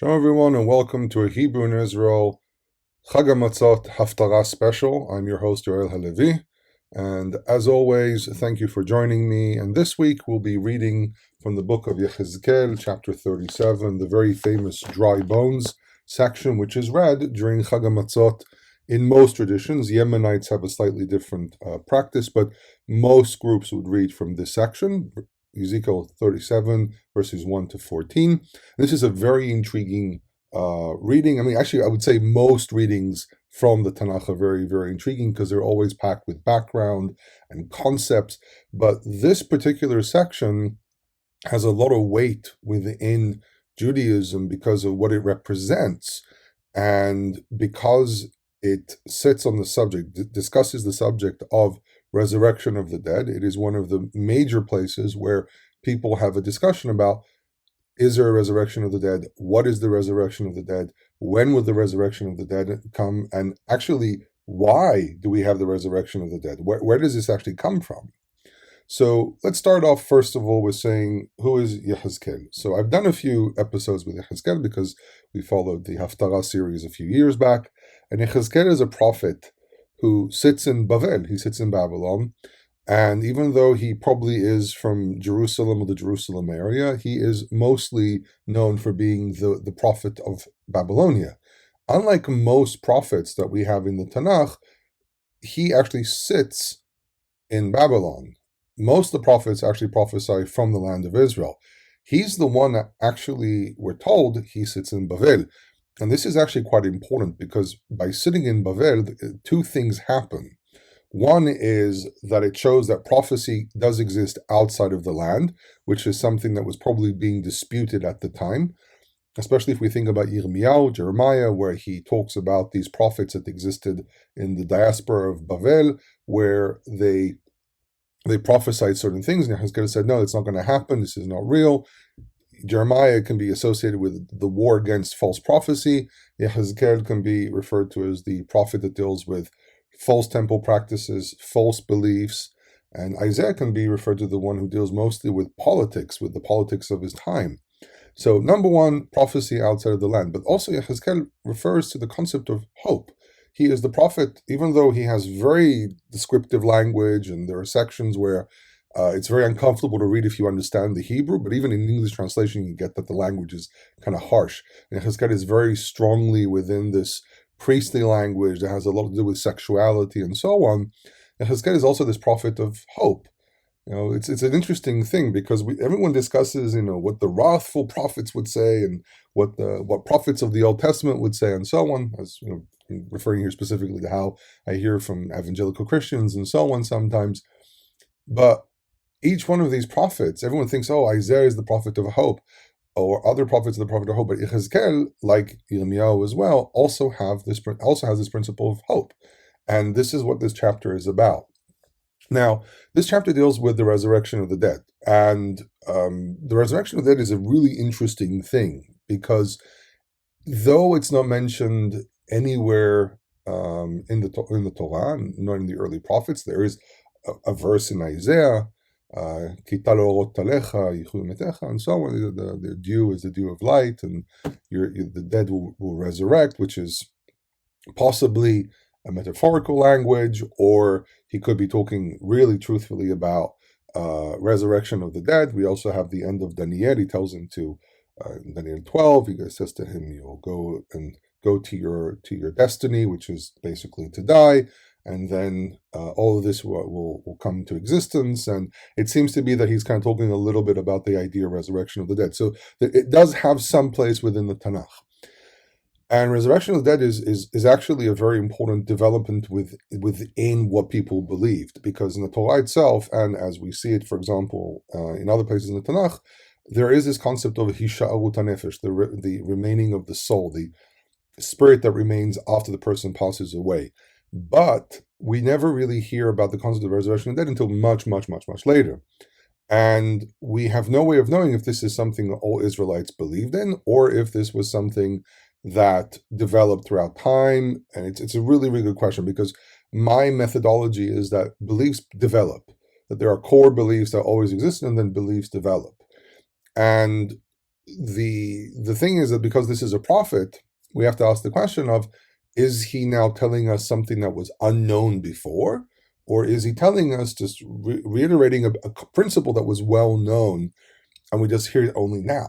Shalom everyone and welcome to a Hebrew in Israel Chag HaMatzot Haftarah special. I'm your host Yoel Halevi, and as always, thank you for joining me. And this week we'll be reading from the book of Ezekiel, chapter 37, the very famous dry bones section, which is read during Chag HaMatzot in most traditions. Yemenites have a slightly different practice, but most groups would read from this section. Ezekiel 37, verses 1 to 14. This is a very intriguing reading. I mean, actually, I would say most readings from the Tanakh are very, very intriguing because they're always packed with background and concepts. But this particular section has a lot of weight within Judaism because of what it represents and because it sits on the subject, discusses the subject of resurrection of the dead. It is one of the major places where people have a discussion about, is there a resurrection of the dead? What is the resurrection of the dead? When will the resurrection of the dead come? And actually, why do we have the resurrection of the dead? Where does this actually come from? So let's start off first of all with saying, who is Yehezkel? So I've done a few episodes with Yehezkel because we followed the Haftarah series a few years back. And Yehezkel is a prophet who sits in Bavel, he sits in Babylon, and even though he probably is from Jerusalem or the Jerusalem area, he is mostly known for being the prophet of Babylonia. Unlike most prophets that we have in the Tanakh, he actually sits in Babylon. Most of the prophets actually prophesy from the land of Israel. He's the one that actually, we're told, he sits in Bavel. And this is actually quite important because by sitting in Bavel, two things happen. One is that it shows that prophecy does exist outside of the land, which is something that was probably being disputed at the time, especially if we think about Yirmiyahu, Jeremiah, where he talks about these prophets that existed in the diaspora of Bavel, where they prophesied certain things, and Yehezkel said, no, it's not going to happen, this is not real. Jeremiah can be associated with the war against false prophecy. Yehezkel can be referred to as the prophet that deals with false temple practices, false beliefs, and Isaiah can be referred to the one who deals mostly with politics, with the politics of his time. So number one, prophecy outside of the land, but also Yehezkel refers to the concept of hope. He is the prophet, even though he has very descriptive language, and there are sections where it's very uncomfortable to read if you understand the Hebrew, but even in English translation, you get that the language is kind of harsh. And Yehezkel is very strongly within this priestly language that has a lot to do with sexuality and so on. Yehezkel is also this prophet of hope. It's an interesting thing because everyone discusses, what the wrathful prophets would say and what prophets of the Old Testament would say and so on. As I'm referring here specifically to how I hear from evangelical Christians and so on sometimes. But each one of these prophets, everyone thinks, oh, Isaiah is the prophet of hope, or other prophets are the prophet of hope. But Yehezkel, like Yirmiyahu as well, also has this principle of hope. And this is what this chapter is about. Now, this chapter deals with the resurrection of the dead. And the resurrection of the dead is a really interesting thing because though it's not mentioned anywhere in the Torah, not in the early prophets, there is a verse in Isaiah, and so on. The dew is the dew of light, and the dead will resurrect, which is possibly a metaphorical language, or he could be talking really truthfully about resurrection of the dead. We also have the end of Daniel. He tells him to, in Daniel 12, he says to him, you'll go to your destiny, which is basically to die. And then all of this will come to existence. And it seems to be that he's kind of talking a little bit about the idea of resurrection of the dead. So it does have some place within the Tanakh. And resurrection of the dead is actually a very important development within what people believed. Because in the Torah itself, and as we see it, for example, in other places in the Tanakh, there is this concept of hisha'arut hanefesh, the remaining of the soul, the spirit that remains after the person passes away. But we never really hear about the concept of resurrection of the dead until much, much, much, much later. And we have no way of knowing if this is something that all Israelites believed in, or if this was something that developed throughout time. And it's a really, really good question, because my methodology is that beliefs develop, that there are core beliefs that always exist, and then beliefs develop. And the thing is that because this is a prophet, we have to ask the question of, is he now telling us something that was unknown before, or is he telling us, just reiterating a principle that was well known, and we just hear it only now?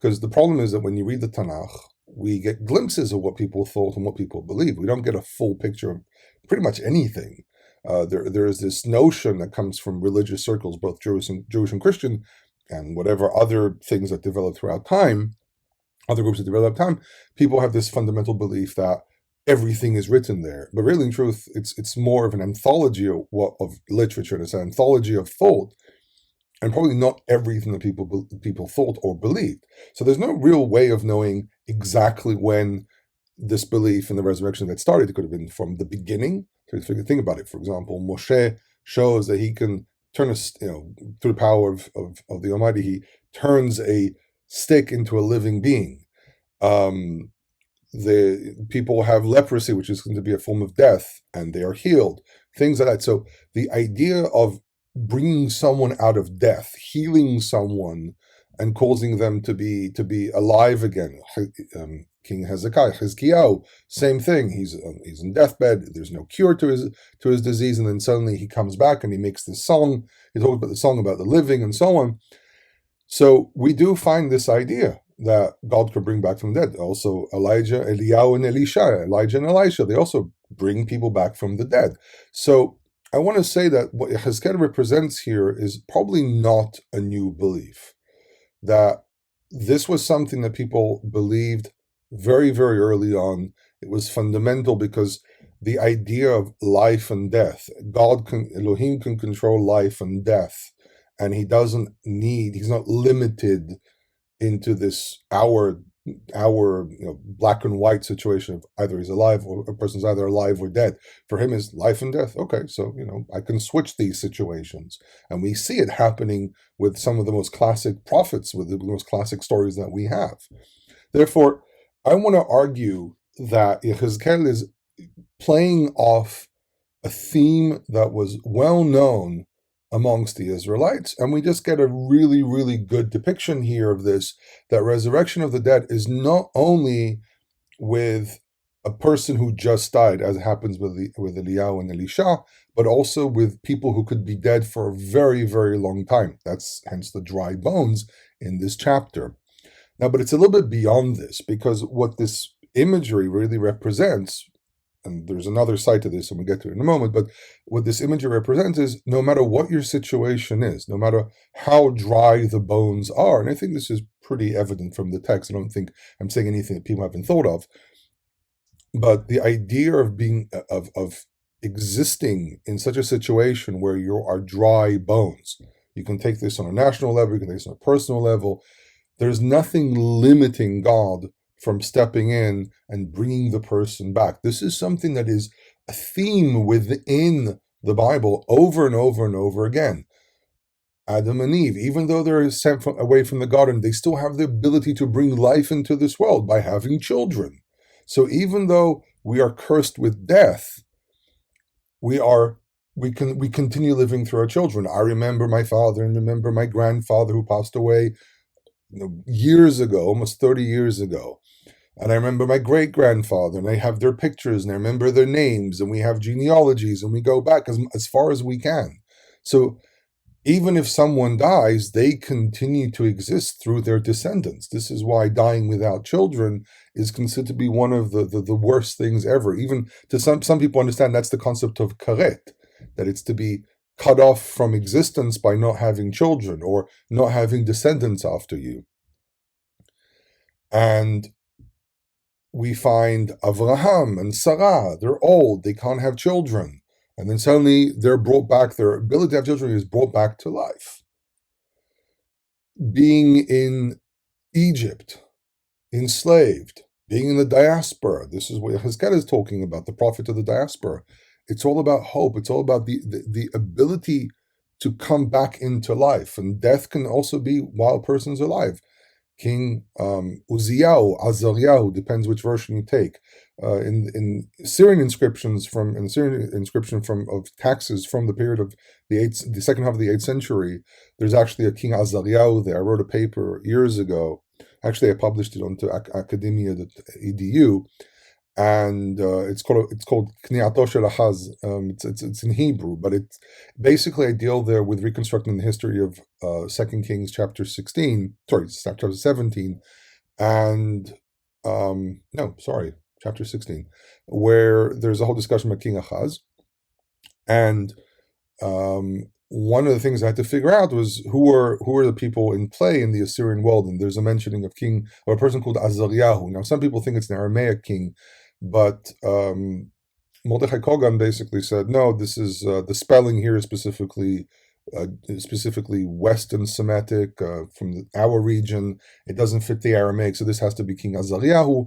Because the problem is that when you read the Tanakh, we get glimpses of what people thought and what people believe. We don't get a full picture of pretty much anything. There is this notion that comes from religious circles, both Jewish and Christian, and whatever other things that develop throughout time, other groups that develop time. People have this fundamental belief that everything is written there, but really, in truth, it's more of an anthology of literature. It's an anthology of thought, and probably not everything that people thought or believed. So there's no real way of knowing exactly when this belief in the resurrection that started. It could have been from the beginning. So if you think about it, for example, Moshe shows that he can turn through the power of the Almighty, he turns a stick into a living being. The people have leprosy, which is going to be a form of death, and they are healed. Things like that. So the idea of bringing someone out of death, healing someone, and causing them to be alive again. King Hezekiah, same thing. He's in deathbed. There's no cure to his disease, and then suddenly he comes back and he makes this song. He talks about the song about the living and so on. So we do find this idea that God could bring back from the dead. Also, Elijah, Eliyahu, and Elisha, Elijah and Elisha, they also bring people back from the dead. So I want to say that what Ezekiel represents here is probably not a new belief. That this was something that people believed very, very early on. It was fundamental because the idea of life and death, Elohim can control life and death, and he's not limited into this our black and white situation of either he's alive or a person's either alive or dead. For him is life and death. Okay, so I can switch these situations, and we see it happening with some of the most classic prophets, with the most classic stories that we have. Therefore, I want to argue that Ezekiel is playing off a theme that was well known amongst the Israelites, and we just get a really, really good depiction here of this, that resurrection of the dead is not only with a person who just died, as happens with Eliyahu and Elisha, but also with people who could be dead for a very, very long time. That's hence the dry bones in this chapter. Now, but it's a little bit beyond this, because what this imagery really represents, and there's another side to this, and we'll get to it in a moment, but what this imagery represents is no matter what your situation is, no matter how dry the bones are, and I think this is pretty evident from the text. I don't think I'm saying anything that people haven't thought of, but the idea of of existing in such a situation where you are dry bones, you can take this on a national level, you can take this on a personal level. There's nothing limiting God from stepping in and bringing the person back. This is something that is a theme within the Bible over and over and over again. Adam and Eve, even though they're sent away from the garden, they still have the ability to bring life into this world by having children. So even though we are cursed with death, we continue living through our children. I remember my father and remember my grandfather who passed away years ago, almost 30 years ago. And I remember my great-grandfather, and I have their pictures, and I remember their names, and we have genealogies, and we go back as far as we can. So even if someone dies, they continue to exist through their descendants. This is why dying without children is considered to be one of the worst things ever. Even to some people understand that's the concept of karet, that it's to be cut off from existence by not having children or not having descendants after you. And we find Avraham and Sarah, they're old, they can't have children. And then suddenly they're brought back, their ability to have children is brought back to life. Being in Egypt, enslaved, being in the diaspora, this is what Ezekiel is talking about, the prophet of the diaspora. It's all about hope. It's all about the ability to come back into life. And death can also be while a person's alive. King Uzziah, Azariah, depends which version you take. In Syrian inscriptions of taxes from the period of the second half of the 8th century, there's actually a King Azariah there. I wrote a paper years ago. Actually, I published it onto academia.edu, and it's called Kniato Shel Ahaz. It's in Hebrew, but it's basically I deal there with reconstructing the history of 2 Kings chapter 16. Sorry, chapter 17, and no, sorry, chapter 16, where there's a whole discussion about King Ahaz, and one of the things I had to figure out was who are the people in play in the Assyrian world, and there's a mentioning of king or a person called Azariahu. Now, some people think it's an Aramaic king, but Mordechai Kogan basically said no. This is the spelling here is specifically Western Semitic from our region. It doesn't fit the Aramaic, so this has to be King Azariahu.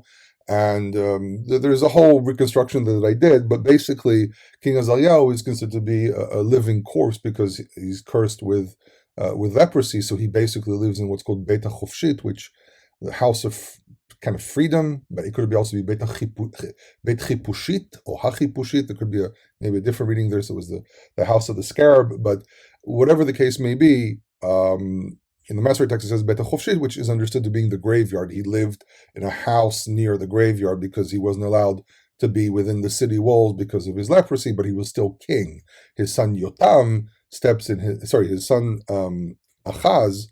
And there's a whole reconstruction that I did, but basically King Azariah is considered to be a living corpse because he's cursed with leprosy. So he basically lives in what's called Beit HaChofshit, which the house of kind of freedom, but it could also be Beit Chipushit or HaChipushit. There could be maybe a different reading there. So it was the house of the scarab, but whatever the case may be, in the Masoretic text it says Beit HaChofshit, which is understood to being the graveyard. He lived in a house near the graveyard because he wasn't allowed to be within the city walls because of his leprosy, but he was still king. His son Yotam steps in his son Achaz.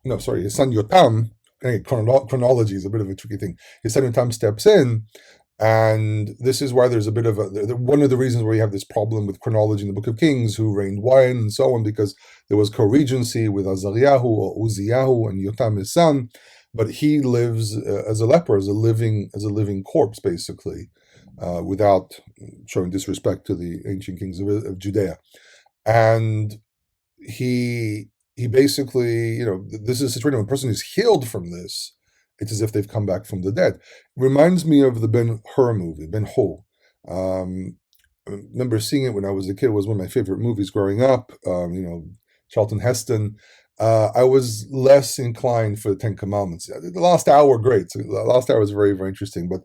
No, sorry, his son Yotam. Chronology is a bit of a tricky thing. His son Yotam steps in, and this is why there's a bit of one of the reasons where we have this problem with chronology in the Book of Kings, who reigned when and so on, because there was co-regency with Azariahu or Uziyahu and Yotam his son, but he lives as a leper, as a living corpse, basically, without showing disrespect to the ancient kings of Judea. And he basically, this is a situation when a person is healed from this, it's as if they've come back from the dead. It reminds me of the Ben-Hur movie, Ben-Hur. I remember seeing it when I was a kid. It was one of my favorite movies growing up. Charlton Heston. I was less inclined for the Ten Commandments. The last hour, great. So the last hour was very, very interesting, but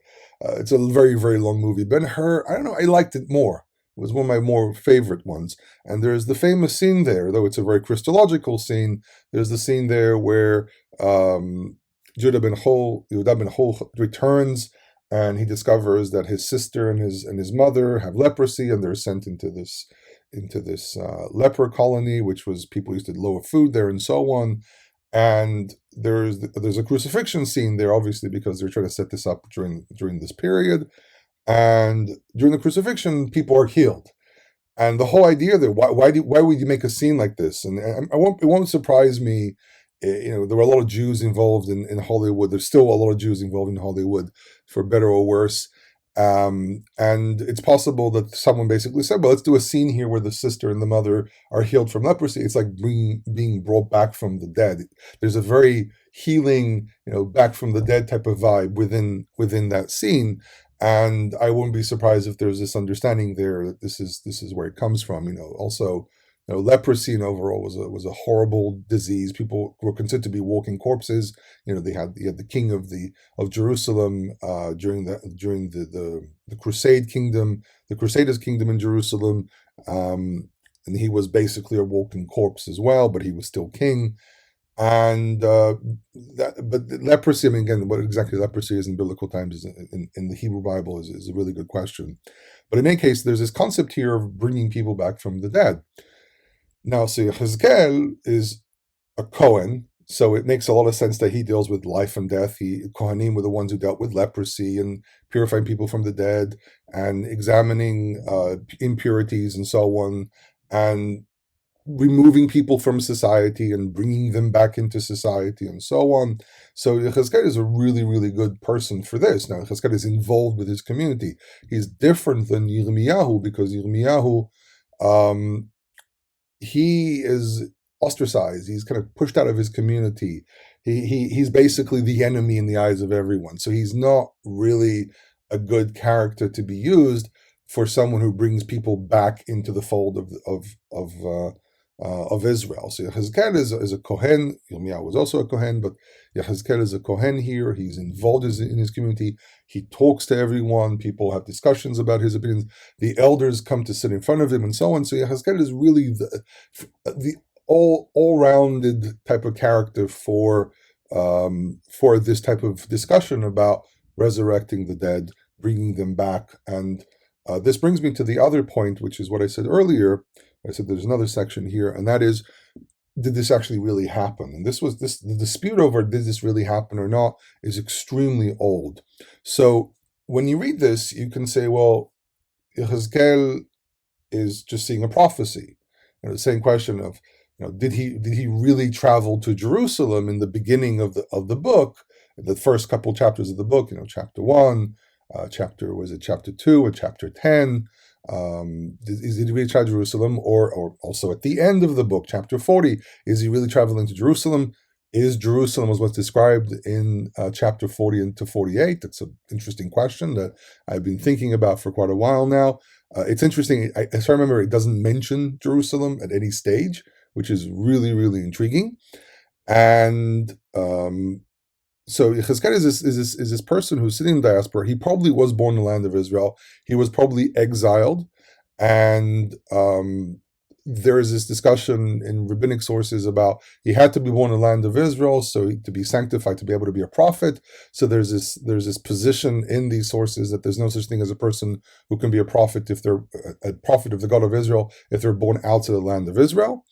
it's a very, very long movie. Ben-Hur, I don't know, I liked it more. It was one of my more favorite ones. And there's the famous scene there, though it's a very Christological scene. There's the scene there where Yehuda ben Chol returns, and he discovers that his sister and his mother have leprosy, and they're sent into this leper colony, which was people used to lower food there and so on. And there's a crucifixion scene there, obviously, because they're trying to set this up during this period. And during the crucifixion, people are healed. And the whole idea there, why would you make a scene like this? And it won't surprise me. There were a lot of Jews involved in Hollywood. There's still a lot of Jews involved in Hollywood, for better or worse. And it's possible that someone basically said, well, let's do a scene here where the sister and the mother are healed from leprosy. It's like being brought back from the dead. There's a very healing, back from the dead type of vibe within that scene. And I wouldn't be surprised if there's this understanding there that this is where it comes from. Also, leprosy in overall was a horrible disease. People were considered to be walking corpses. They had the king of Jerusalem during the Crusade kingdom, the Crusaders' kingdom in Jerusalem, and he was basically a walking corpse as well, but he was still king. And but leprosy, I mean, again, what exactly leprosy is in biblical times in the Hebrew Bible is a really good question. But in any case, there's this concept here of bringing people back from the dead. Now, so Ezekiel is a Kohen, so it makes a lot of sense that he deals with life and death. Kohanim were the ones who dealt with leprosy and purifying people from the dead and examining impurities and so on, and removing people from society and bringing them back into society and so on. So Ezekiel is a really, really good person for this. Now, Ezekiel is involved with his community. He's different than Yirmiyahu because Yirmiyahu, he is ostracized. He's kind of pushed out of his community. He's basically the enemy in the eyes of everyone. So he's not really a good character to be used for someone who brings people back into the fold of Israel. So Yechezkel is a Kohen. Yirmiyahu was also a Kohen, but Yechezkel is a Kohen here. He's involved in his community. He talks to everyone. People have discussions about his opinions. The elders come to sit in front of him and so on. So Yechezkel is really the all-rounded type of character for for this type of discussion about resurrecting the dead, bringing them back. And this brings me to the other point, which is what I said earlier. I said there's another section here, and that is, did this actually really happen? And the dispute over did this really happen or not is extremely old. So when you read this, you can say, well, Ezekiel is just seeing a prophecy. The same question of, did he really travel to Jerusalem in the beginning of the book, the first couple chapters of the book? Chapter 1, chapter 2, or chapter 10? Is he really traveling to Jerusalem, or also at the end of the book, chapter 40? Is he really traveling to Jerusalem? Is Jerusalem was what's described in chapter 40 and to 48? That's an interesting question that I've been thinking about for quite a while now. It's interesting. As I remember, it doesn't mention Jerusalem at any stage, which is really, really intriguing. And so Yechezkel is this person who's sitting in diaspora. He probably was born in the land of Israel. He was probably exiled, and there is this discussion in rabbinic sources about he had to be born in the land of Israel, so to be sanctified, to be able to be a prophet. So there's this position in these sources that there's no such thing as a person who can be a prophet if they're a prophet of the God of Israel if they're born outside the land of Israel.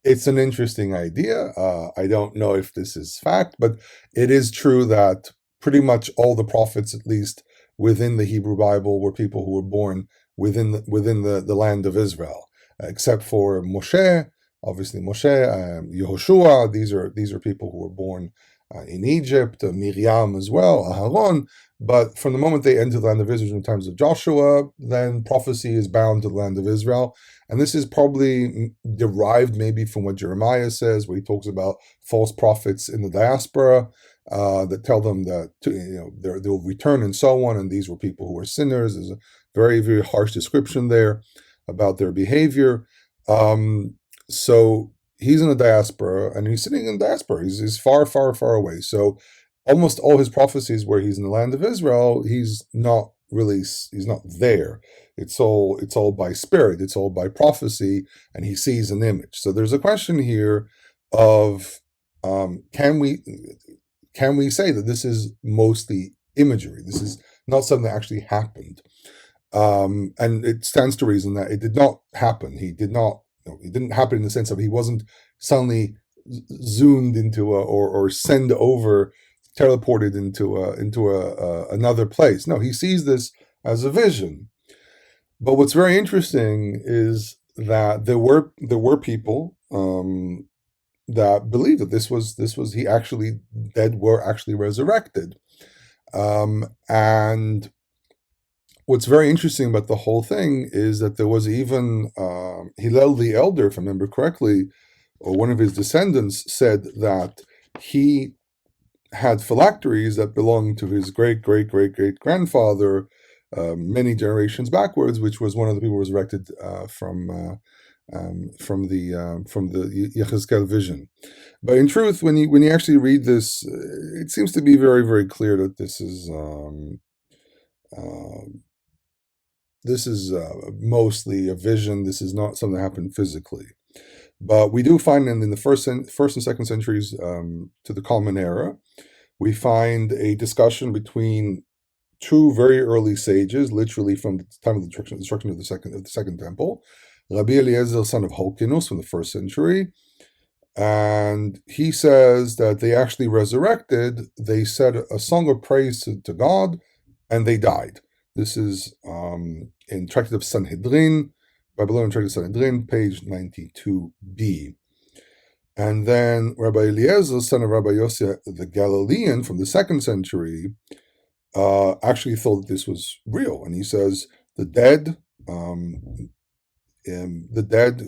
It's an interesting idea. I don't know if this is fact, but it is true that pretty much all the prophets, at least within the Hebrew Bible, were people who were born within the land of Israel, except for Moshe, obviously Moshe, Yehoshua. These are people who were born in Egypt, Miriam as well, Aharon. But from the moment they enter the land of Israel in times of Joshua, then prophecy is bound to the land of Israel. And this is probably derived maybe from what Jeremiah says, where he talks about false prophets in the diaspora that tell them that they'll return and so on. And these were people who were sinners. There's a very, very harsh description there about their behavior. So he's in the diaspora, and he's sitting in the diaspora. He's far, far, far away. So almost all his prophecies where he's in the land of Israel, he's not there. It's all by spirit, it's all by prophecy, and he sees an image. So there's a question here of can we say that this is mostly imagery? This is not something that actually happened. And it stands to reason that it did not happen. It didn't happen in the sense of he wasn't suddenly zoomed into or send over, teleported into another place. No, he sees this as a vision. But what's very interesting is that there were people that believed that this was he actually dead were actually resurrected. And what's very interesting about the whole thing is that there was even Hillel the elder, if I remember correctly, or one of his descendants said that he had phylacteries that belonged to his great grandfather many generations backwards, which was one of the people resurrected from the Yechezkel vision. But in truth, when you actually read this, it seems to be very, very clear that this is mostly a vision. This is not something that happened physically. But we do find in the first and second centuries to the Common Era, we find a discussion between two very early sages, literally from the time of the destruction of the second temple, Rabbi Eliezer, son of Holkinus, from the first century, and he says that they actually resurrected. They said a song of praise to God, and they died. This is in Tractate of Sanhedrin, Babylonian Tractate of Sanhedrin, page 92b. And then Rabbi Eliezer, son of Rabbi Yossi the Galilean, from the second century, actually thought that this was real. And he says the dead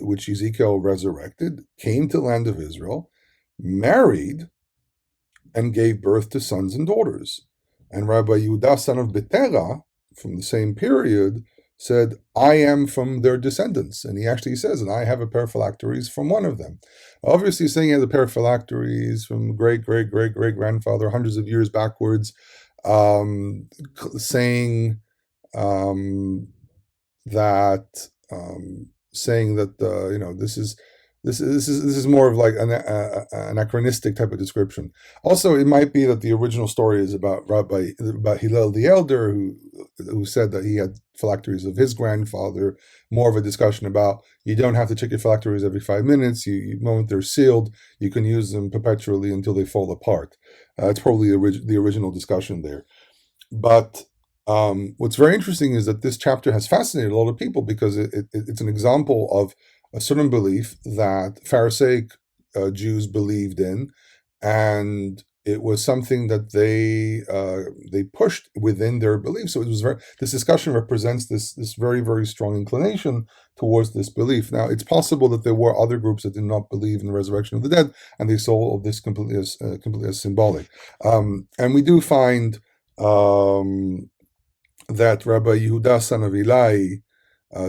which Ezekiel resurrected came to the land of Israel, married, and gave birth to sons and daughters. And Rabbi Yehuda, son of Betera, from the same period, said, I am from their descendants. And he actually says, and I have a pair of phylacteries from one of them. Obviously saying he has a pair of phylacteries from great-grandfather, hundreds of years backwards, saying that this is This is more of like an anachronistic type of description. Also, it might be that the original story is about Hillel the Elder, who said that he had phylacteries of his grandfather. More of a discussion about you don't have to check your phylacteries every 5 minutes. The moment they're sealed, you can use them perpetually until they fall apart. It's probably the original discussion there. But what's very interesting is that this chapter has fascinated a lot of people because it's an example of a certain belief that Pharisaic Jews believed in, and it was something that they pushed within their belief. So it was this discussion represents this very, very strong inclination towards this belief. Now, it's possible that there were other groups that did not believe in the resurrection of the dead, and they saw this completely as symbolic. And we do find that Rabbi Yehuda, son of Eli,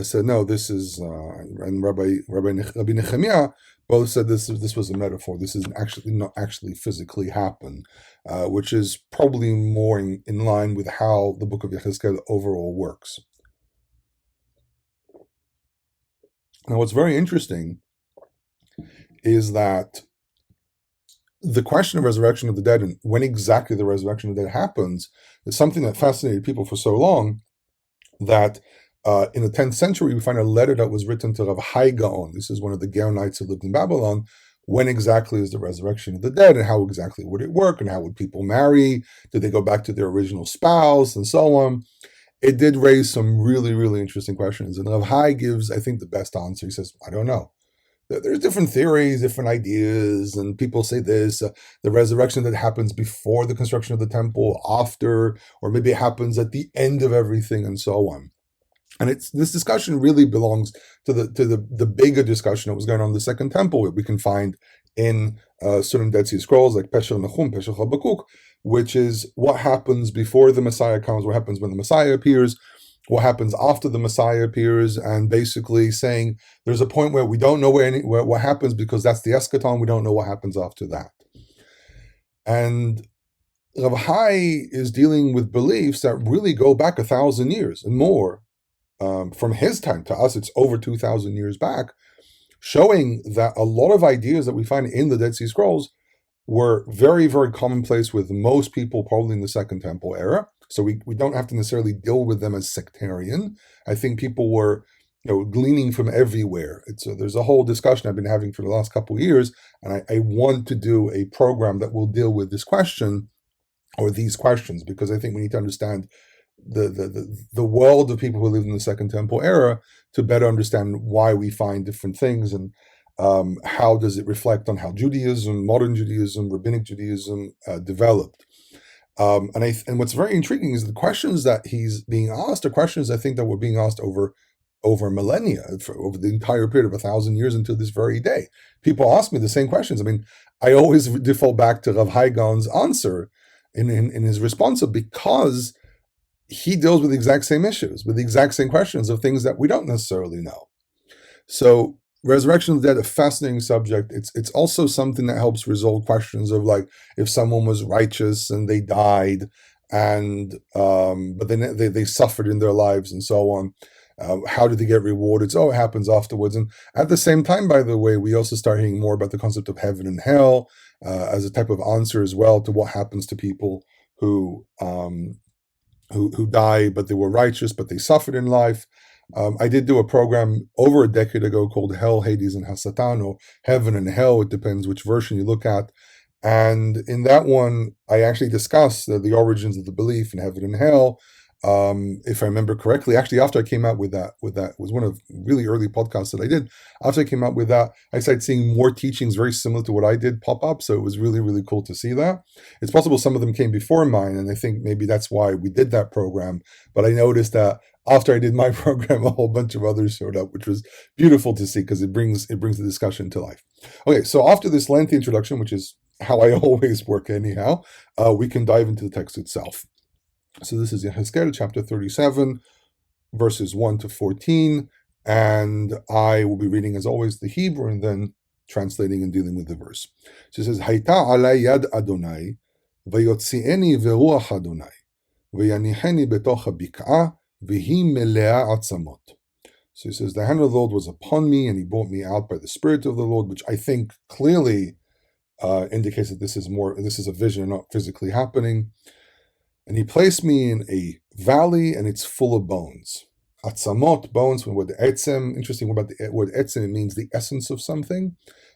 said, no, this is, and Rabbi Nehemiah both said this was a metaphor. This is not actually physically happen, which is probably more in line with how the book of Ezekiel overall works. Now, what's very interesting is that the question of resurrection of the dead and when exactly the resurrection of the dead happens is something that fascinated people for so long that in the 10th century, we find a letter that was written to Rav Hai Gaon. This is one of the Gaonites who lived in Babylon. When exactly is the resurrection of the dead, and how exactly would it work, and how would people marry? Did they go back to their original spouse, and so on? It did raise some really, really interesting questions. And Rav Hai gives, I think, the best answer. He says, I don't know. There's different theories, different ideas, and people say this, the resurrection that happens before the construction of the temple, after, or maybe it happens at the end of everything, and so on. And this discussion really belongs to the bigger discussion that was going on in the Second Temple, that we can find in certain Dead Sea Scrolls like Pesher Nahum, Pesher Habakkuk, which is what happens before the Messiah comes, what happens when the Messiah appears, what happens after the Messiah appears, and basically saying there's a point where we don't know what happens because that's the eschaton. We don't know what happens after that. And Rav Hai is dealing with beliefs that really go back 1,000 years and more. From his time to us, it's over 2,000 years back, showing that a lot of ideas that we find in the Dead Sea Scrolls were very, very commonplace with most people probably in the Second Temple era. So we don't have to necessarily deal with them as sectarian. I think people were gleaning from everywhere. There's a whole discussion I've been having for the last couple of years, and I want to do a program that will deal with this question or these questions, because I think we need to understand the world of people who lived in the Second Temple era to better understand why we find different things, and how does it reflect on how Judaism, modern Judaism, Rabbinic Judaism developed. And what's very intriguing is the questions that he's being asked are questions I think that were being asked over millennia, over the entire period of 1,000 years until this very day. People ask me the same questions. I mean, I always default back to Rav Hai Gaon's answer in his response, because he deals with the exact same issues, with the exact same questions of things that we don't necessarily know. So resurrection of the dead, a fascinating subject. It's also something that helps resolve questions of like if someone was righteous and they died, and but then they suffered in their lives and so on. How did they get rewarded? So it happens afterwards. And at the same time, by the way, we also start hearing more about the concept of heaven and hell as a type of answer as well to what happens to people who die, but they were righteous, but they suffered in life. I did do a program over a decade ago called Hell, Hades, and Hasatan, or Heaven and Hell. It depends which version you look at. And in that one, I actually discussed the origins of the belief in heaven and hell. If I remember correctly, actually, after I came out with that it was one of really early podcasts that I did. After I came out with that, I started seeing more teachings very similar to what I did pop up. So it was really, really cool to see that. It's possible some of them came before mine, and I think maybe that's why we did that program. But I noticed that after I did my program, a whole bunch of others showed up, which was beautiful to see because it brings the discussion to life. Okay, so after this lengthy introduction, which is how I always work anyhow, we can dive into the text itself. So this is Ezekiel chapter 37, verses 1 to 14, and I will be reading, as always, the Hebrew and then translating and dealing with the verse. So it says, Hayta alai yad Adonai, vayotzieni veruach Adonai, vayanicheni betoch habik'ah, v'hi melea atzamot. So he says, the hand of the Lord was upon me, and he brought me out by the Spirit of the Lord, which I think clearly indicates that this is a vision, not physically happening. And he placed me in a valley, and it's full of bones. Atzamot, bones, from the word etzem. Interesting about the word etzem, it means the essence of something,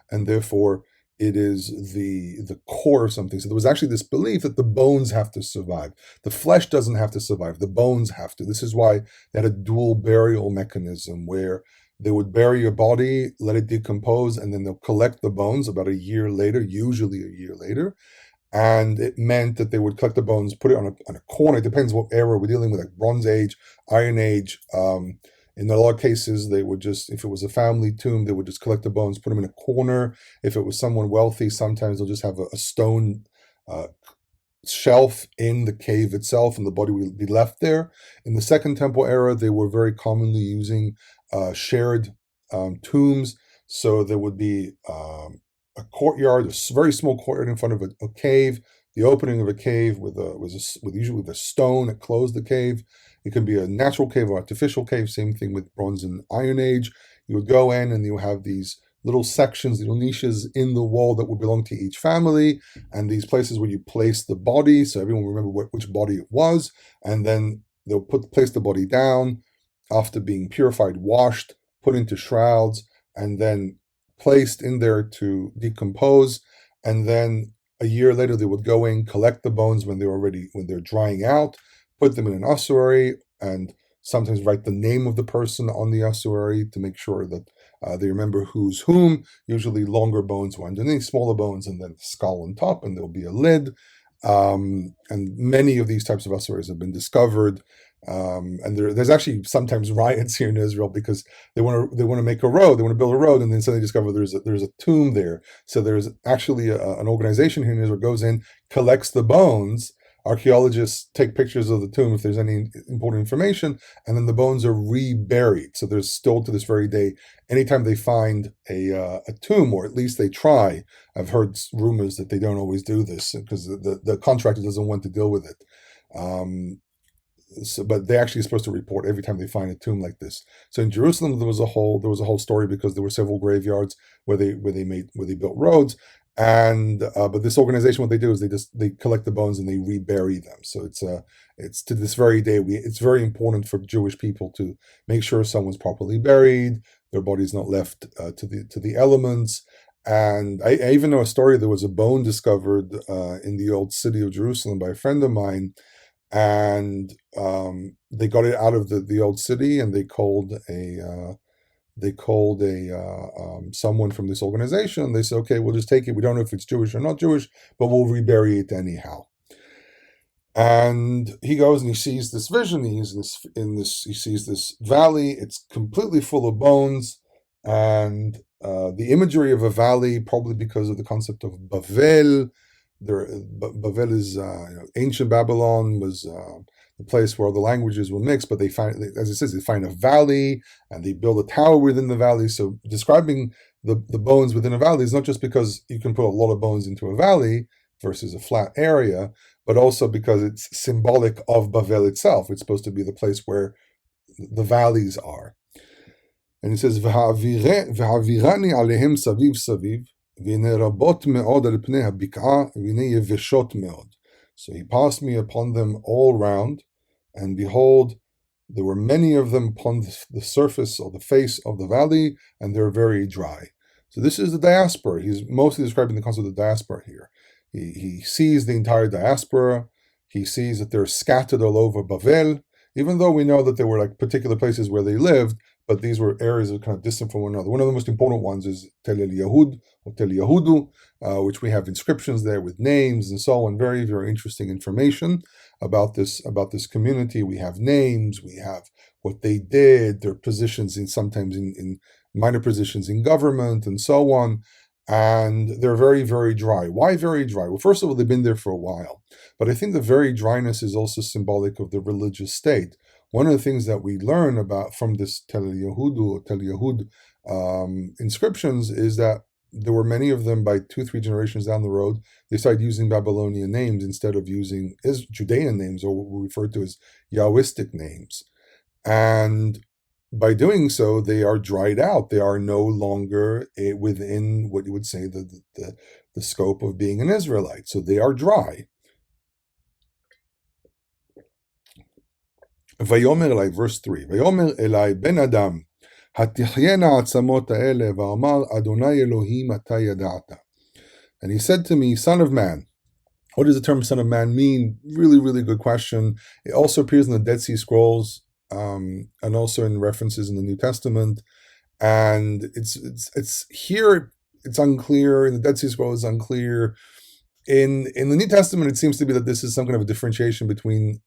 and therefore it is the core of something. So there was actually this belief that the bones have to survive. The flesh doesn't have to survive. The bones have to. This is why they had a dual burial mechanism where they would bury your body, let it decompose, and then they'll collect the bones about a year later, usually a year later. And it meant that they would collect the bones, put it on a corner. It depends what era we're dealing with, like Bronze Age, Iron Age. In a lot of cases, they would just, if it was a family tomb, they would just collect the bones, put them in a corner. If it was someone wealthy, sometimes they'll just have a stone shelf in the cave itself, and the body would be left there. In the Second Temple era, they were very commonly using shared tombs. So there would be a courtyard, a very small courtyard in front of a cave. The opening of a cave usually with a stone that closed the cave. It can be a natural cave or artificial cave. Same thing with Bronze and Iron Age. You would go in and you have these little sections, little niches in the wall that would belong to each family, and these places where you place the body, so everyone will remember which body it was, and then they'll place the body down after being purified, washed, put into shrouds, and then placed in there to decompose. And then a year later, they would go in, collect the bones when they're drying out, put them in an ossuary, and sometimes write the name of the person on the ossuary to make sure that they remember who's whom. Usually longer bones were underneath, smaller bones, and then the skull on top, and there'll be a lid. And many of these types of ossuaries have been discovered. And there's actually sometimes riots here in Israel because they want to make a road, they want to build a road, and then suddenly discover there's a tomb there. So there's actually an organization here in Israel goes in, collects the bones. Archaeologists take pictures of the tomb if there's any important information, and then the bones are reburied. So there's still to this very day, anytime they find a tomb, or at least they try. I've heard rumors that they don't always do this because the contractor doesn't want to deal with it. But they actually are supposed to report every time they find a tomb like this. So in Jerusalem, there was a whole story because there were several graveyards where they built roads. And but this organization, what they do is they collect the bones and they rebury them. So it's to this very day it's very important for Jewish people to make sure someone's properly buried, their body's not left to the elements. And I even know a story. There was a bone discovered in the old city of Jerusalem by a friend of mine, and they got it out of the old city, and they called someone from this organization. They said, okay, we'll just take it. We don't know if it's Jewish or not Jewish, but we'll rebury it anyhow. And he goes and he sees this vision. He sees this valley. It's completely full of bones, and the imagery of a valley, probably because of the concept of Bavel. Bavel is ancient Babylon was the place where all the languages were mixed, but they find, as it says, they find a valley and they build a tower within the valley. So describing the bones within a valley is not just because you can put a lot of bones into a valley versus a flat area, but also because it's symbolic of Bavel itself. It's supposed to be the place where the valleys are. And it says, "V'ha'avirani alehem saviv saviv, v'hine rabot me'od al pnei habik'a, v'hine yeveshot me'od." So he passed me upon them all round, and behold, there were many of them upon the surface or the face of the valley, and they're very dry. So this is the diaspora. He's mostly describing the concept of the diaspora here. He sees the entire diaspora. He sees that they're scattered all over Bavel, even though we know that there were like particular places where they lived, but these were areas that were kind of distant from one another. One of the most important ones is Tel El Yahud or Tel Yahudu, which we have inscriptions there with names and so on. Very, very interesting information about this community. We have names, we have what they did, their positions sometimes in minor positions in government and so on. And they're very, very dry. Why very dry? Well, first of all, they've been there for a while. But I think the very dryness is also symbolic of the religious state. One of the things that we learn about from this Tel Yahudu or Tel Yahud inscriptions is that there were many of them by 2-3 generations down the road. They started using Babylonian names instead of using Judean names, or what we refer to as Yahwistic names. And by doing so, they are dried out. They are no longer within what you would say the scope of being an Israelite. So they are dry. Vayomer Elai, verse 3. Vayomer Elai ben Adam, hatihyeena atzamot ha'ele, va'amar Adonai Elohim ata yada'ata. And he said to me, Son of man. What does the term Son of Man mean? Really, really good question. It also appears in the Dead Sea Scrolls, and also in references in the New Testament. And it's here, it's unclear. In the Dead Sea Scrolls, it's unclear. In the New Testament, it seems to be that this is some kind of a differentiation between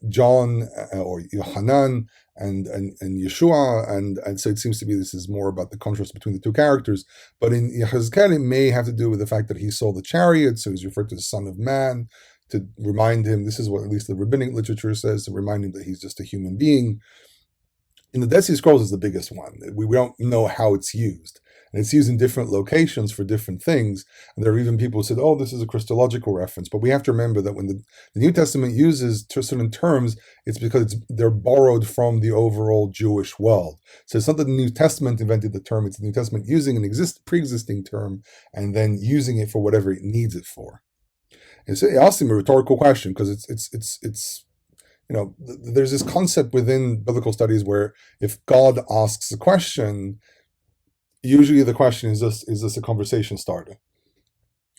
John or Yohanan and Yeshua, and so it seems to be this is more about the contrast between the two characters. But in Ezekiel, it may have to do with the fact that he saw the chariot, so he's referred to as Son of Man, to remind him, this is what at least the rabbinic literature says, to remind him that he's just a human being. In the Dead Sea Scrolls is the biggest one. We don't know how it's used. And it's used in different locations for different things. And there are even people who said, oh, this is a Christological reference. But we have to remember that when the New Testament uses certain terms, it's because they're borrowed from the overall Jewish world. So it's not that the New Testament invented the term, it's the New Testament using an pre-existing term and then using it for whatever it needs it for. And so it asks him a rhetorical question, because it's there's this concept within biblical studies where if God asks a question, usually the question is this a conversation starter?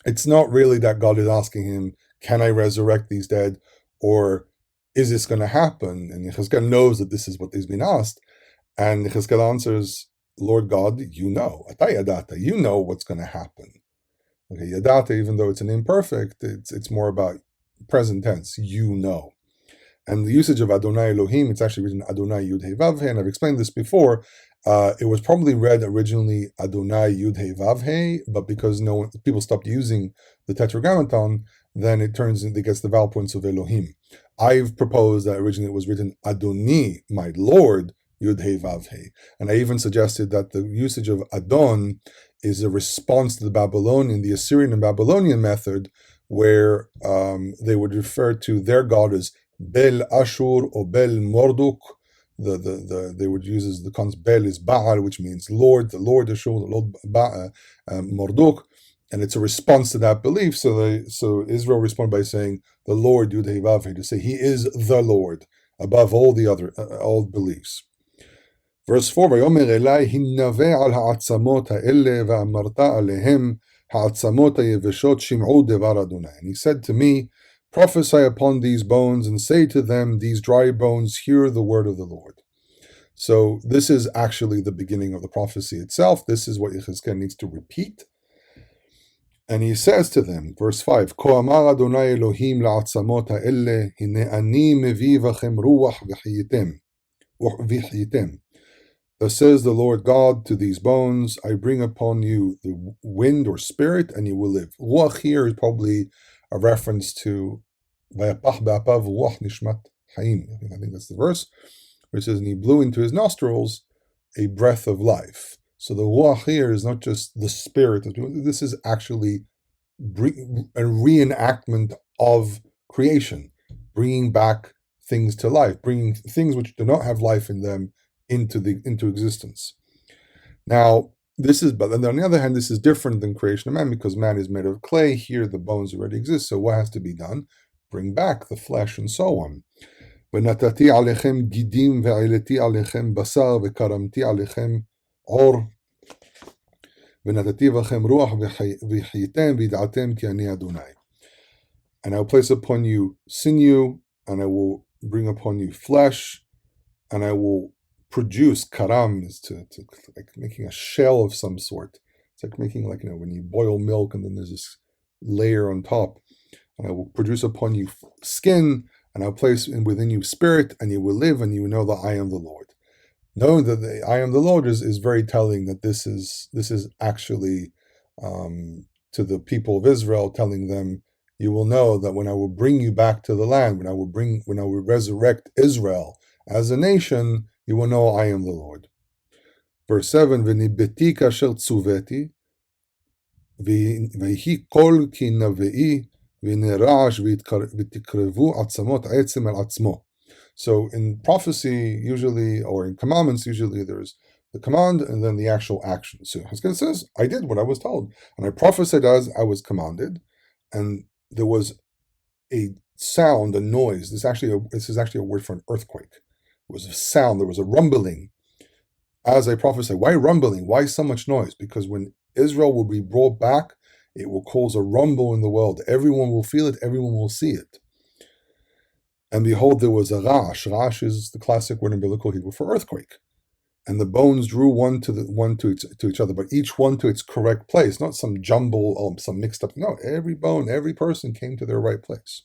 It's not really that God is asking him, can I resurrect these dead? Or is this going to happen? And Ezekiel knows that this is what is being asked. And Ezekiel answers, Lord God, you know. Atayadata, you know what's going to happen. Okay, yadata, even though it's an imperfect, it's more about present tense, you know. And the usage of Adonai Elohim, it's actually written Adonai Yud Hei Vav Hei, and I've explained this before. It was probably read originally Adonai Yud Hei Vav Hei, but because people stopped using the Tetragrammaton, then it gets the vowel points of Elohim. I've proposed that originally it was written Adoni, my Lord, Yud Hei Vav Hei. And I even suggested that the usage of Adon is a response to the Assyrian and Babylonian method, where they would refer to their god as Bel Ashur or Bel Morduk. They would use the concept Bel is Baal, which means Lord, the Lord Ashur, the Lord Morduk, and it's a response to that belief. So Israel responded by saying the Lord Yud Hei Vav Hei, to say He is the Lord above all the other all beliefs. Verse 4: Vayomer Elai hinave al ha'atzamot ha'ele va'amarta alehem ha'atzamot ha'yeveshot shim'u devar Adonai. And he said to me, prophesy upon these bones and say to them, these dry bones, hear the word of the Lord. So this is actually the beginning of the prophecy itself. This is what Ezekiel needs to repeat. And he says to them, verse 5, Ko amar Adonai Elohim la'atzamot ha'ele, hine ani mevi vachem ruach v'chiyitem. Thus says the Lord God to these bones, I bring upon you the wind or spirit, and you will live. Ruach here is probably a reference to Vayapach be'apav ruach nishmat hayim. I think that's the verse, where it says, and he blew into his nostrils a breath of life. So the ruach here is not just the spirit. This is actually a reenactment of creation, bringing back things to life, bringing things which do not have life in them into existence. Now, but on the other hand, this is different than creation of man, because man is made of clay. Here, the bones already exist. So what has to be done? Bring back the flesh and so on. ונתתי עליכם גידים והעליתי עליכם בשר וקרמתי עליכם עור ונתתי בכם רוח וחייתם וידעתם כי אני אדוני. And I will place upon you sinew, and I will bring upon you flesh, and I will produce karam, is to like making a shell of some sort. It's like making, like, when you boil milk and then there's this layer on top. And I will produce upon you skin, and I'll place within you spirit, and you will live, and you will know that I am the Lord. Knowing that I am the Lord is very telling that this is actually to the people of Israel, telling them, you will know that when I will bring you back to the land, when I will resurrect Israel as a nation, you will know I am the Lord. Verse 7, V'nibeti kasher tzuveti, v'hi kol ki nave'i, v'nerash v'tikrevu atzamot etzem el atzmo. So in prophecy, usually, or in commandments, usually there's the command and then the actual action. So Ezekiel says, I did what I was told, and I prophesied as I was commanded, and there was a sound, a noise. This is actually a word for an earthquake. It was a sound, there was a rumbling as I prophesied. Why rumbling? Why so much noise? Because when Israel will be brought back, it will cause a rumble in the world. Everyone will feel it, everyone will see it. And behold, there was a rash. Rash is the classic word in biblical Hebrew for earthquake. And the bones drew one to each other, but each one to its correct place, not some jumble, some mixed up. No, every bone, every person came to their right place.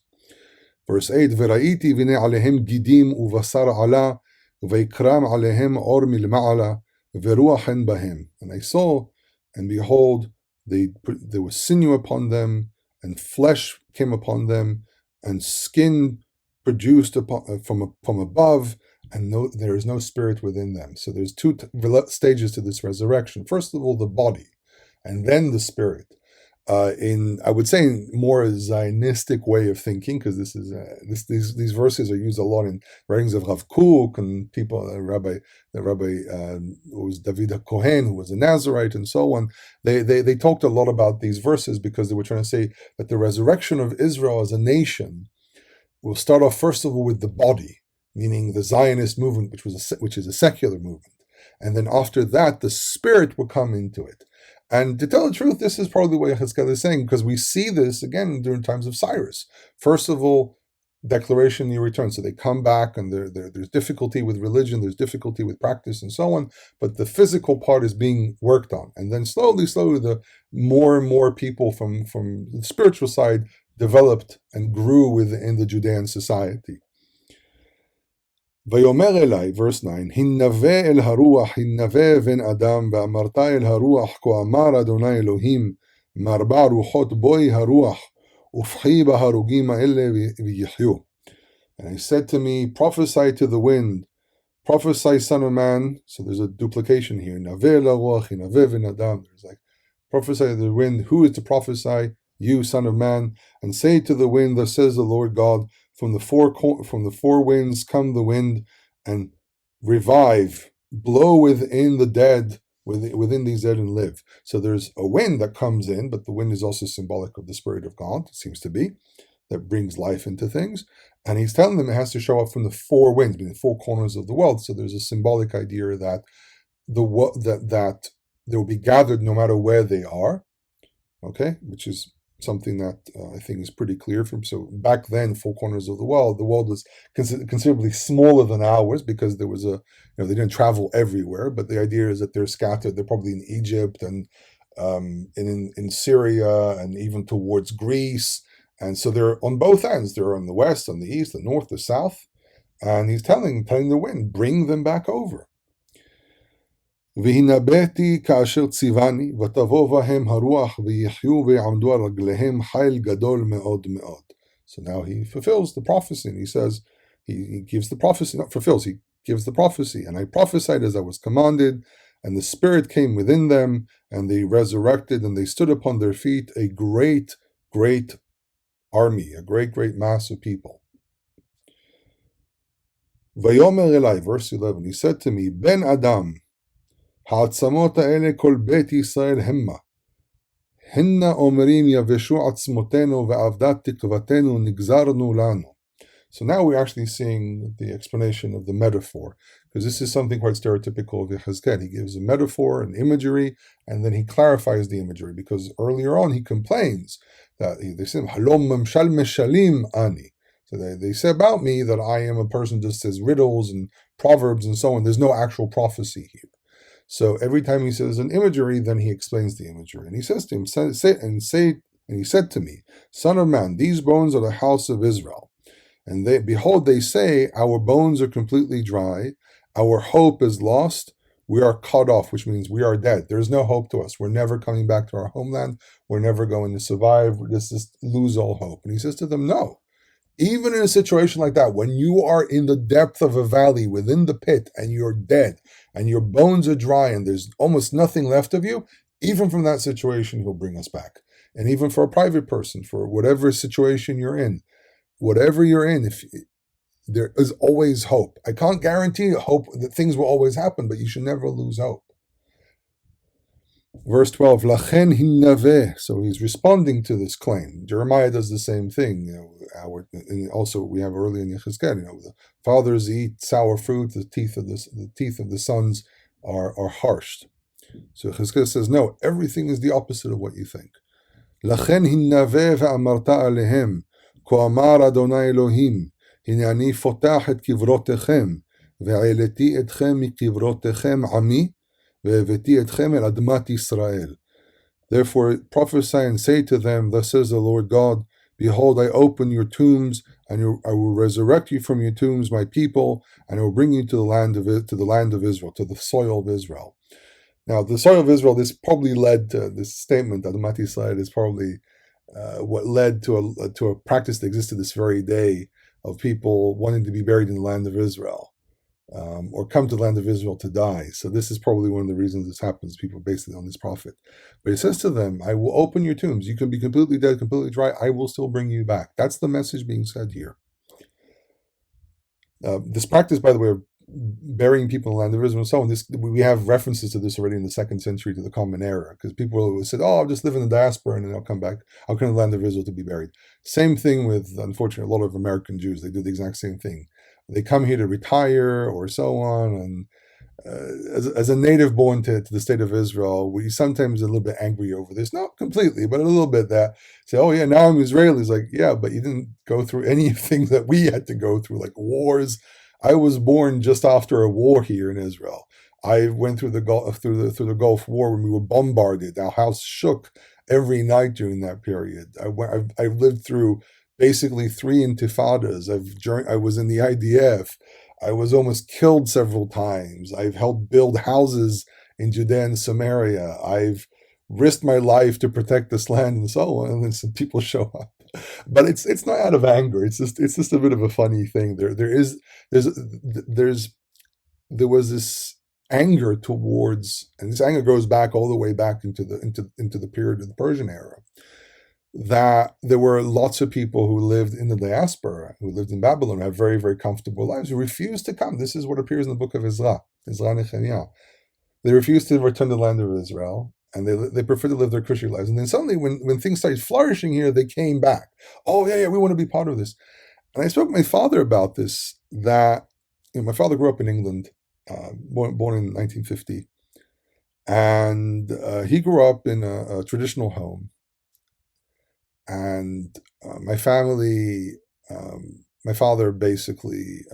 Verse 8, V'ra'iti v'nei alehem gidim uvasar ala, v'ikram alehem or milma'ala, v'ruachen bahem. And I saw, and behold, there was sinew upon them, and flesh came upon them, and skin produced from above, and there is no spirit within them. So there's two stages to this resurrection. First of all, the body, and then the spirit. I would say, in more Zionistic way of thinking, because these verses are used a lot in writings of Rav Kook and people, the rabbi who was David Kohen, who was a Nazarite, and so on. They talked a lot about these verses because they were trying to say that the resurrection of Israel as a nation will start off first of all with the body, meaning the Zionist movement, which is a secular movement, and then after that the spirit will come into it. And to tell the truth, this is probably what Ezekiel is saying, because we see this again during times of Cyrus. First of all, declaration, you return. So they come back, and there's difficulty with religion, there's difficulty with practice, and so on. But the physical part is being worked on, and then slowly, the more and more people from the spiritual side developed and grew within the Judean society. ויאמר אלי, verse 9, הנבא אל הרוח, הנבא בן אדם, ואמרת אל הרוח, כה אמר אדוני אלוהים, מארבע רוחות בואי הרוח, ופחי בהרוגים האלה ויחיו. And he said to me, prophesy to the wind, prophesy, son of man. So there's a duplication here. Naveh la ruach, hinaveh ben adam. There's like, prophesy to the wind. Who is to prophesy? You, son of man. And say to the wind, thus says the Lord God, from the four winds come the wind, and revive, blow within the dead, within these dead, and live. So there's a wind that comes in, but the wind is also symbolic of the Spirit of God, it seems to be, that brings life into things. And he's telling them it has to show up from the four winds, meaning the four corners of the world. So there's a symbolic idea that that they will be gathered no matter where they are, okay, which is something that I think is pretty clear. So back then, four corners of the world was considerably smaller than ours, because there was they didn't travel everywhere. But the idea is that they're scattered. They're probably in Egypt and in Syria, and even towards Greece. And so they're on both ends. They're on the west, on the east, the north, the south. And he's telling the wind, bring them back over. והנבאתי כאשר ציווני, ותבוא בהם הרוח ויחיו ויעמדו על רגליהם חיל גדול מאוד מאוד. So now he fulfills the prophecy, and he says, he gives the prophecy, not fulfills, he gives the prophecy. And I prophesied as I was commanded, and the Spirit came within them, and they resurrected, and they stood upon their feet, a great, great army, a great, great mass of people. ויאמר אלי, verse 11, he said to me, Ben Adam, העצמות האלה כל בית ישראל המה. הן אומרים יבשו עצמותינו ועבדת תקוותנו נגזרנו לנו. So now we're actually seeing the explanation of the metaphor, because this is something quite stereotypical of Ezekiel. He gives a metaphor, an imagery, and then he clarifies the imagery, because earlier on he complains that they say, Halom memshal meshalim ani. So they say about me that I am a person who just says riddles and proverbs and so on. There's no actual prophecy here. So every time he says an imagery, then he explains the imagery. And he says to him, and he said to me, Son of man, these bones are the house of Israel. And behold, they say, our bones are completely dry, our hope is lost, we are cut off, which means we are dead. There's no hope to us. We're never coming back to our homeland. We're never going to survive. We're just lose all hope. And he says to them, no. Even in a situation like that, when you are in the depth of a valley within the pit and you're dead and your bones are dry and there's almost nothing left of you, even from that situation, he'll bring us back. And even for a private person, for whatever situation you're in, if there is always hope. I can't guarantee hope that things will always happen, but you should never lose hope. Verse 12, Lachen hinnaveh. So he's responding to this claim. Jeremiah does the same thing. And also we have early in Ezekiel, the fathers eat sour fruit, the teeth of the sons are harshed. So Ezekiel says, no, everything is the opposite of what you think. Lachen hinnaveh ve'amarta alehem, ko amar Adonai Elohim, hine ani fotach et kivrotechem, ve'eleti etchem mikivrotechem ami, Therefore prophesy and say to them, thus says the Lord God, behold, I open your tombs, and I will resurrect you from your tombs, my people, and I will bring you to the land of Israel, to the soil of Israel. Now, the soil of Israel, this probably led to this statement, Adonai Israel, is probably what led to a practice that existed this very day of people wanting to be buried in the land of Israel. Or come to the land of Israel to die. So this is probably one of the reasons this happens. People based it on this prophet. But he says to them, I will open your tombs. You can be completely dead, completely dry. I will still bring you back. That's the message being said here. This practice, by the way, of burying people in the land of Israel and so on, we have references to this already in the 2nd century to the Common Era, because people said, I'll just live in the diaspora and then I'll come back. I'll come to the land of Israel to be buried. Same thing with, unfortunately, a lot of American Jews. They do the exact same thing. They come here to retire or so on, and as a native born to the state of Israel, we sometimes are a little bit angry over this. Not completely, but a little bit, that say, oh yeah, now I'm Israeli. It's like, yeah, but you didn't go through any things that we had to go through, like wars. I was born just after a war here in Israel. I went through the Gulf War when we were bombarded. Our house shook every night during that period. I've lived through basically 3 intifadas. I was in the IDF. I was almost killed several times. I've helped build houses in Judea and Samaria. I've risked my life to protect this land and so on. And then some people show up, but it's not out of anger. It's just a bit of a funny thing. There was this anger towards, and this anger goes back all the way back into the period of the Persian era, that there were lots of people who lived in the diaspora, who lived in Babylon, who had very, very comfortable lives, who refused to come. This is what appears in the book of Ezra Nehemiah. They refused to return to the land of Israel, and they preferred to live their Christian lives. And then suddenly, when things started flourishing here, they came back. Oh, yeah, we want to be part of this. And I spoke to my father about this, that my father grew up in England, born in 1950. And he grew up in a traditional home. And my family, my father basically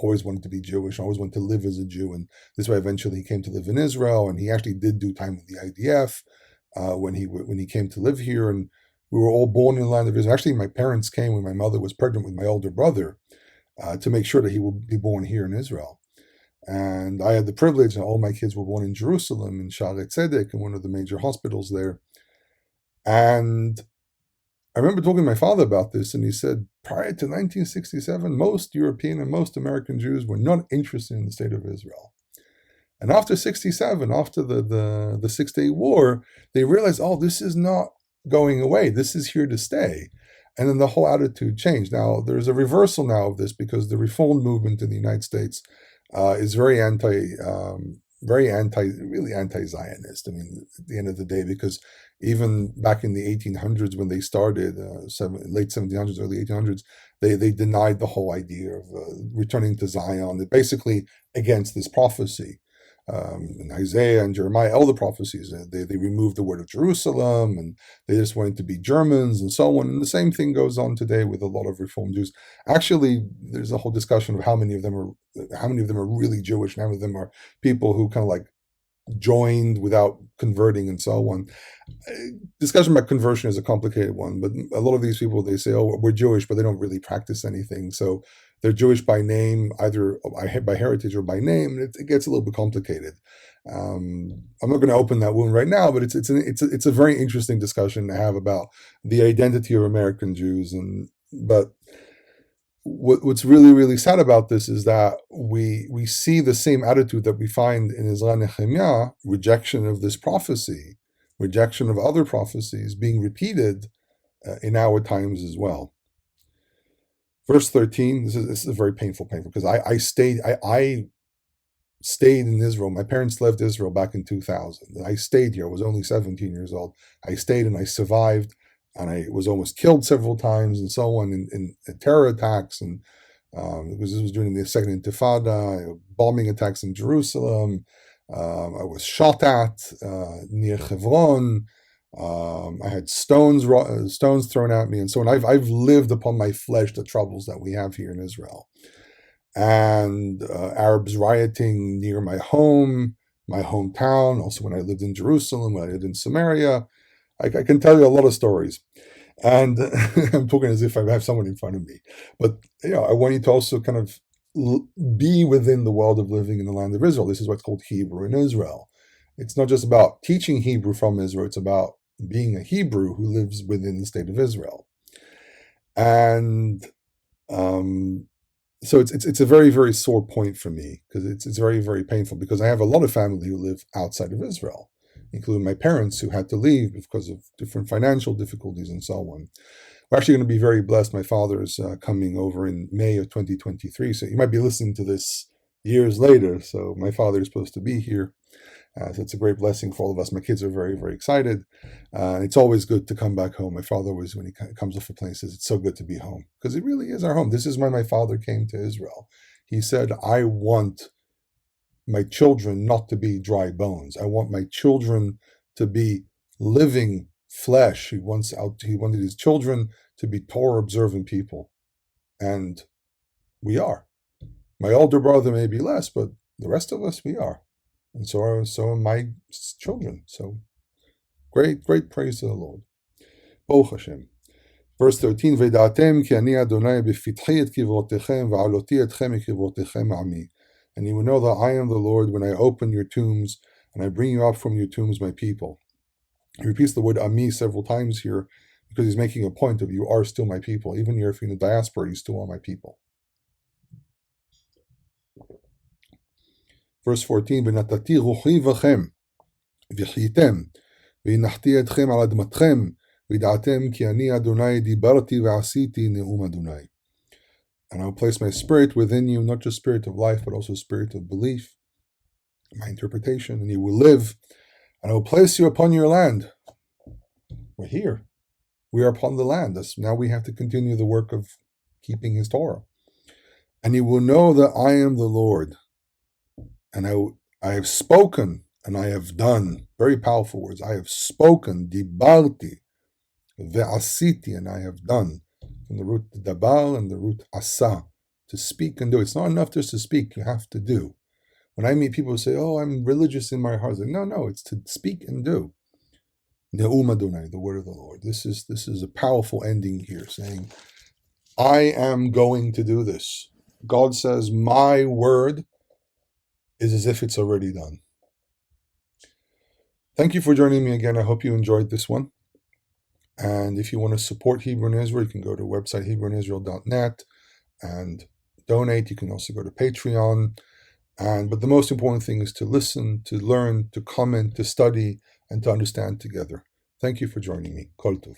always wanted to be Jewish, always wanted to live as a Jew. And this way, eventually, he came to live in Israel. And he actually did do time with the IDF when he came to live here. And we were all born in the land of Israel. Actually, my parents came when my mother was pregnant with my older brother to make sure that he would be born here in Israel. And I had the privilege, and all my kids were born in Jerusalem, in Shaare Tzedek, in one of the major hospitals there. And I remember talking to my father about this, and he said, prior to 1967, most European and most American Jews were not interested in the state of Israel. And after 67, after the Six-Day War, they realized, this is not going away. This is here to stay. And then the whole attitude changed. Now, there's a reversal now of this, because the Reform movement in the United States is very really anti-Zionist. I mean, at the end of the day, because even back in the 1800s when they started, late 1700s, early 1800s, they denied the whole idea of returning to Zion. They're basically against this prophecy. In Isaiah and Jeremiah, all the prophecies, they removed the word of Jerusalem, and they just wanted to be Germans and so on. And the same thing goes on today with a lot of Reform Jews. Actually, there's a whole discussion of how many of them are really Jewish, and how many of them are people who kind of like joined without converting and so on. Discussion about conversion is a complicated one, but a lot of these people, they say, we're Jewish, but they don't really practice anything. So they're Jewish by name, either by heritage or by name. It gets a little bit complicated. I'm not going to open that wound right now, but it's a very interesting discussion to have about the identity of American Jews. But what's really, really sad about this is that we see the same attitude that we find in Ezra Nehemiah, rejection of this prophecy, rejection of other prophecies being repeated in our times as well. Verse 13, this is very painful, because I stayed in Israel. My parents left Israel back in 2000. I stayed here. I was only 17 years old. I stayed and I survived, and I was almost killed several times and so on in terror attacks. And this was during the Second Intifada, bombing attacks in Jerusalem. I was shot at near Hebron. I had stones thrown at me and so on. I've lived upon my flesh the troubles that we have here in Israel. And Arabs rioting near my hometown, also when I lived in Jerusalem, when I lived in Samaria. I can tell you a lot of stories. And I'm talking as if I have someone in front of me. But I want you to also kind of be within the world of living in the land of Israel. This is what's called Hebrew in Israel. It's not just about teaching Hebrew from Israel. It's about being a Hebrew who lives within the state of Israel. And so it's a very, very sore point for me, because it's very, very painful, because I have a lot of family who live outside of Israel, including my parents who had to leave because of different financial difficulties and so on. We're actually going to be very blessed. My father's coming over in May of 2023, so you might be listening to this years later. So my father is supposed to be here. So it's a great blessing for all of us. My kids are very, very excited. It's always good to come back home. My father always, when he comes off a plane, says, it's so good to be home, because it really is our home. This is why my father came to Israel. He said, I want my children not to be dry bones. I want my children to be living flesh. He wanted his children to be Torah observant people. And we are. My older brother may be less, but the rest of us, we are. And so are my children. So great praise to the Lord. Baruch Hashem. Verse 13, V'da'atem ki ani Adonai b'fitchi et kivrotechem v'aloti etchem kivrotechem ami. And you will know that I am the Lord when I open your tombs and I bring you up from your tombs, my people. He repeats the word ami several times here, because he's making a point of, you are still my people. Even if you're in the diaspora, you still are my people. Verse 14, V'natati ruchi v'chem v'chitem v'inachti etchem al admatchem v'da'atem ki ani Adonai dibarti v'asiti ne'um Adonai. And I will place my spirit within you, not just spirit of life, but also spirit of belief, my interpretation, and you will live. And I will place you upon your land. We're here. We are upon the land. Now we have to continue the work of keeping his Torah. And you will know that I am the Lord. And I have spoken and I have done. Very powerful words. I have spoken, dibarti, ve'asiti, and I have done. From the root dabar and the root asa, to speak and do. It's not enough just to speak, you have to do. When I meet people who say, oh, I'm religious in my heart, like, no, it's to speak and do. Ne'um Adonai, the word of the Lord. This is a powerful ending here, saying, I am going to do this. God says, my word is as if it's already done. Thank you for joining me again. I hope you enjoyed this one. And if you want to support Hebrew in Israel, you can go to the website HebrewInIsrael.net and donate. You can also go to Patreon. But the most important thing is to listen, to learn, to comment, to study, and to understand together. Thank you for joining me. Kol Tov.